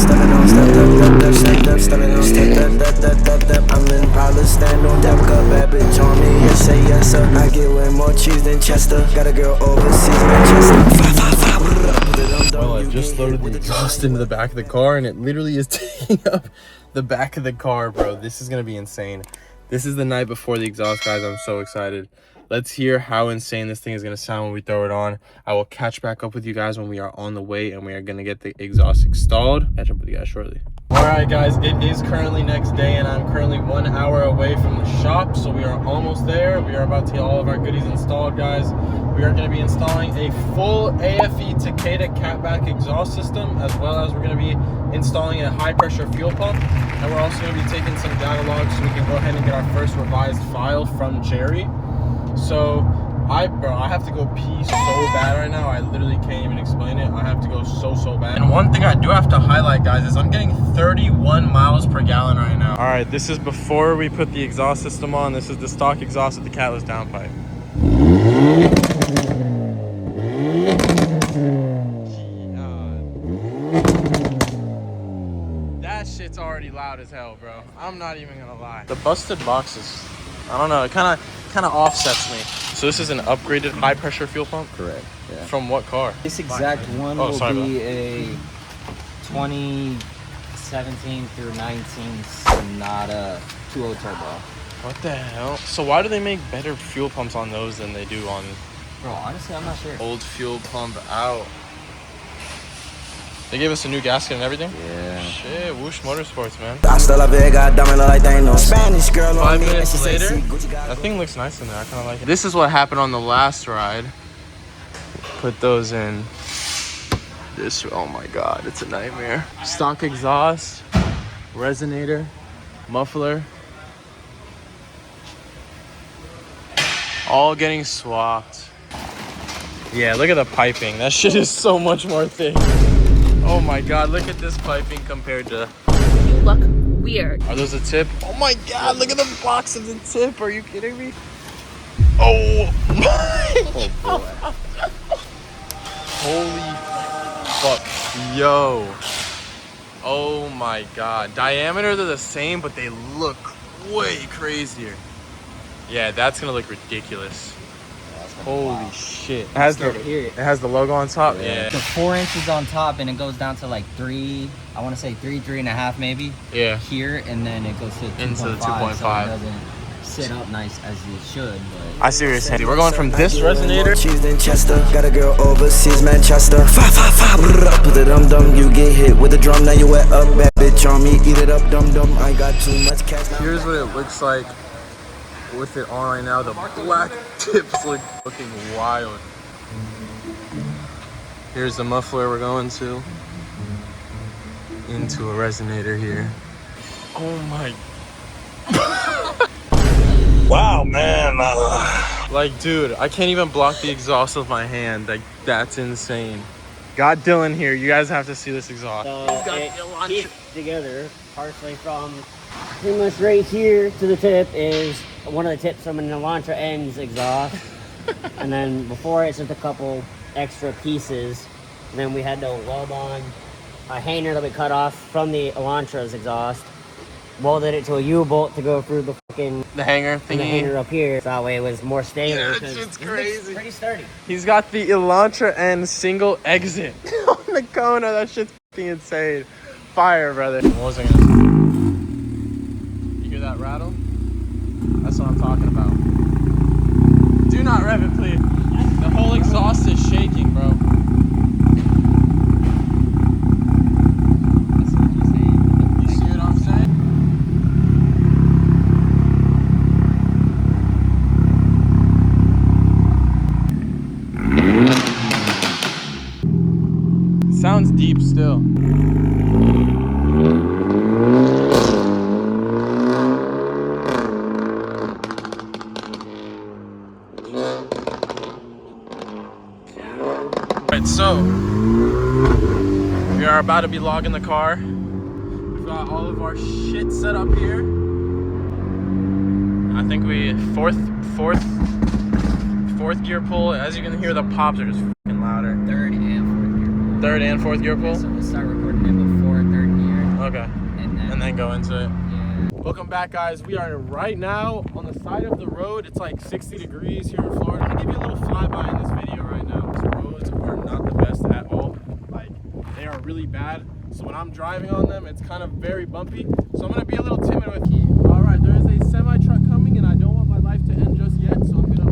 stepping on step, stepping on step. I'm in Pilot, stand on deck, a bad bitch on me, yes, say yes, sir. I get way more cheese than Chester. Got a girl overseas, Manchester. Well, I just loaded the exhaust into the back of the car, and it literally is taking up the back of the car, bro. This is gonna be insane. This is the night before the exhaust, guys. I'm so excited. Let's hear how insane this thing is gonna sound when we throw it on. I will catch back up with you guys when we are on the way and we are gonna get the exhaust installed. Catch up with you guys shortly. All right, guys, it is currently next day, and I'm currently 1 hour away from the shop, so we are almost there. We are about to get all of our goodies installed, guys. We are gonna be installing a full AFE Takeda catback exhaust system, as well as we're gonna be installing a high pressure fuel pump. And we're also gonna be taking some data logs so we can go ahead and get our first revised file from Jerry. So, I have to go pee so bad right now. I literally can't even explain it. I have to go so bad. And one thing I do have to highlight, guys, is I'm getting 31 miles per gallon right now. All right, this is before we put the exhaust system on. This is the stock exhaust with the catless downpipe. That shit's already loud as hell, bro. I'm not even gonna lie. The busted boxes, I don't know, it kind of offsets me. So this is an upgraded high pressure fuel pump? Correct, yeah. From what car? This exact one will be a 2017 through 19 Sonata 2.0 turbo. What the hell? So why do they make better fuel pumps on those than they do on... Bro, honestly, I'm not sure. Old fuel pump out. They gave us a new gasket and everything? Yeah. Shit, Whoosh Motorsports, man. 5 minutes later, that thing looks nice in there. I kind of like it. This is what happened on the last ride. Put those in. This, oh my god, it's a nightmare. Stock exhaust, resonator, muffler. All getting swapped. Yeah, look at the piping. That shit is so much more thick. Oh my god, look at this piping compared to... You look weird. Are those a tip? Oh my god, look at the box of the tip. Are you kidding me? Oh my god. Holy fuck. Yo. Oh my god. Diameters are the same, but they look way crazier. Yeah, that's gonna look ridiculous. Holy shit. It has the logo on top? Yeah. The 4 inches on top, and it goes down to like 3, I want to say 3.5 maybe. Yeah. Here, and then it goes to 2.5. Into the 2.5. So it doesn't sit up nice as it should. But I see what you're saying. We're going from this resonator. Cheese than Chester. Got a girl overseas, Manchester. Put it dum. You get hit with a drum. Now you wet up. Bad bitch on me. Eat it up, dum. I got too much cash. Here's what it looks like with it on right now. The black tips look looking wild. Here's the muffler we're going to. Into a resonator here. Oh my. Wow, man. Like, dude, I can't even block the exhaust with my hand. Like, that's insane. Got Dylan here. You guys have to see this exhaust. So it keeps together partially from pretty much right here to the tip is one of the tips from an Elantra N's exhaust. And then before it's just a couple extra pieces. And then we had to weld on a hanger that we cut off from the Elantra's exhaust. Welded it to a U-bolt to go through the fucking... The hanger thingy. The hanger up here. So that way it was more stable. Yeah, that shit's crazy. Pretty sturdy. He's got the Elantra N single exit on the Kona. That shit's fucking insane. Fire, brother. What was I gonna say? You hear that rattle? That's what I'm talking about. Do not rev it, please. The whole exhaust is shaking, bro. You see what I'm saying? Sounds deep still. Alright, so we are about to be logging the car. We've got all of our shit set up here. I think we fourth gear pull. As you can hear, the pops are just fucking louder. third and fourth gear pull. Third and fourth gear pull? So we'll start recording it before third Okay. And then go into it. Yeah. Welcome back, guys. We are right now on the side of the road. It's like 60 degrees here in Florida. I'm gonna give you a little flyby in this video right now. These roads are not the best at all. Like, they are really bad. So when I'm driving on them, it's kind of very bumpy. So I'm gonna be a little timid with you. All right, there is a semi truck coming, and I don't want my life to end just yet. So I'm gonna.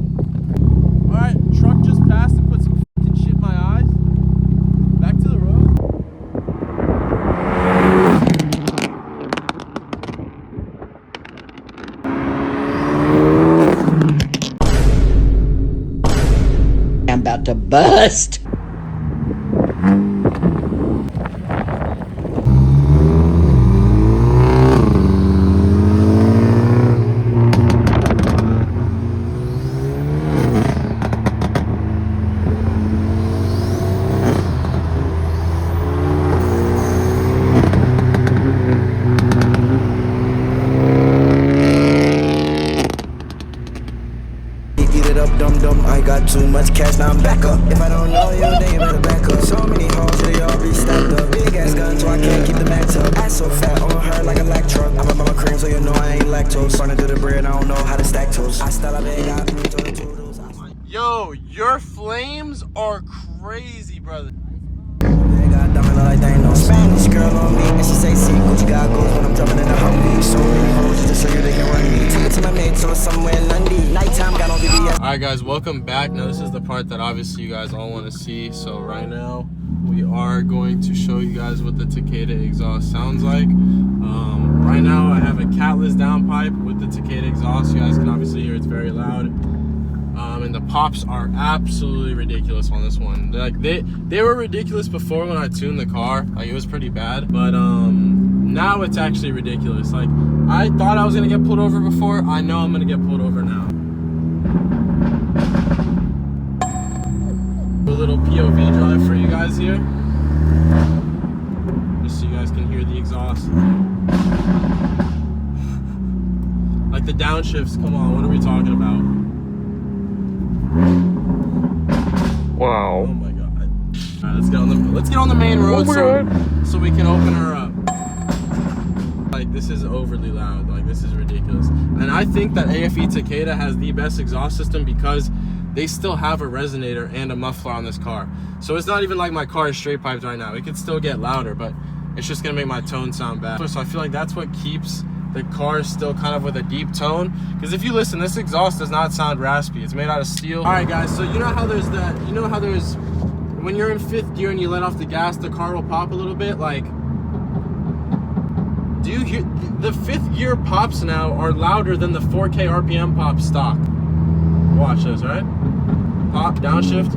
All right, truck just passed and put some fucking shit in my eyes. Back to the road. I'm about to bust. Eat it up, dum dum. I got too much cash, now I'm back up. If I don't know you, then you better back up. So many hoes, they all be stacked up. Big ass gun, so I can't keep the max up. Ass so fat on her like a lac truck. I'm a mama cream, so you know I ain't lactose. Running through the bread, I don't know how to stack toes. I still have big Yo, your flames are crazy, brother. Spanish girl on me, and she say, see, Gucci goggles when I'm jumping in the Humvee. So many hoes just to show you they can run me. Take it to my mates or somewhere in Lundy. Nighttime, got on BBS. Alright guys, welcome back. Now this is the part that obviously you guys all want to see. So right now, we are going to show you guys what the Takeda exhaust sounds like. Right now I have a catless downpipe with the Takeda exhaust. You guys can obviously hear it's very loud. And the pops are absolutely ridiculous on this one. Like they were ridiculous before when I tuned the car. Like it was pretty bad, but now it's actually ridiculous. Like I thought I was gonna get pulled over before. I know I'm gonna get pulled over now. Do a little POV drive for you guys here, just so you guys can hear the exhaust. Like the downshifts. Come on, what are we talking about? Wow. Oh my god. Alright, let's get on the main road so we can open her up. Like this is overly loud. Like this is ridiculous. And I think that AFE Takeda has the best exhaust system because they still have a resonator and a muffler on this car. So it's not even like my car is straight piped right now. It could still get louder, but it's just gonna make my tone sound bad. So I feel like that's what keeps the car is still kind of with a deep tone, because if you listen, this exhaust does not sound raspy. It's made out of steel. All right guys, so you know how there's when you're in 5th gear and you let off the gas, the car will pop a little bit. Like, do you hear the 5th gear pops now are louder than the 4K RPM pop stock? Watch this, right? Pop, downshift.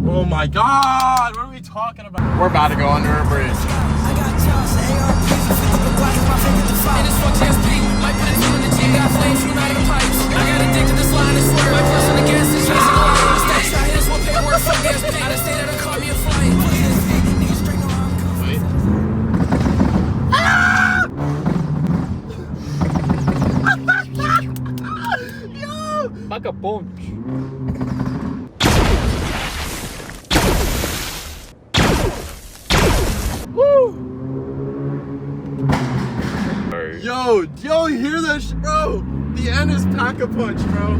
Oh my god, what are we talking about? We're about to go under a bridge. I got Josh, ARPs, 50 but watch my finger to fight. And it's fuck TSP, like put it in the G, got flames shooting out of the pipes. I got addicted to slide and swerve, my person against the chasing all over the stage. I hit us one paperwork, fuck DSP. I done stayed there to call me a flight. Wait. Yo! Pack a punch. Yo, hear that shit, bro? The end is pack a punch, bro.